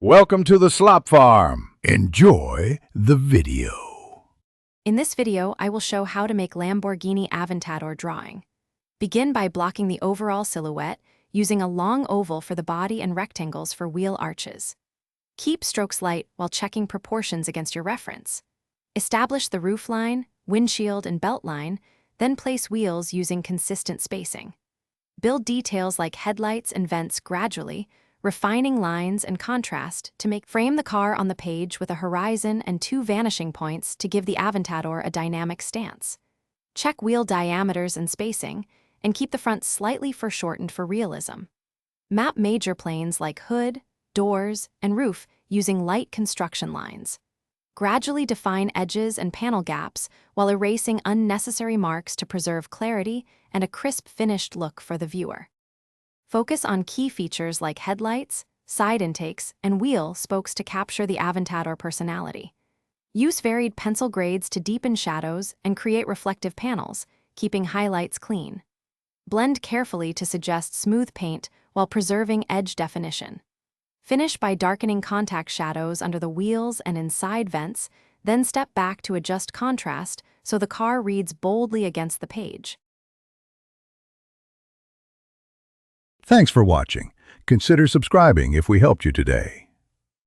Welcome to the Slop Farm. Enjoy the video. In this video, I will show how to make Lamborghini Aventador drawing. Begin by blocking the overall silhouette, using a long oval for the body and rectangles for wheel arches. Keep strokes light while checking proportions against your reference. Establish the roof line, windshield, and belt line, then place wheels using consistent spacing. Build details like headlights and vents gradually, refining lines and contrast to frame the car on the page with a horizon and 2 vanishing points to give the Aventador a dynamic stance. Check wheel diameters and spacing, and keep the front slightly foreshortened for realism. Map major planes like hood, doors, and roof using light construction lines. Gradually define edges and panel gaps while erasing unnecessary marks to preserve clarity and a crisp finished look for the viewer. Focus on key features like headlights, side intakes, and wheel spokes to capture the Aventador personality. Use varied pencil grades to deepen shadows and create reflective panels, keeping highlights clean. Blend carefully to suggest smooth paint while preserving edge definition. Finish by darkening contact shadows under the wheels and in side vents, then step back to adjust contrast so the car reads boldly against the page. Thanks for watching. Consider subscribing if we helped you today.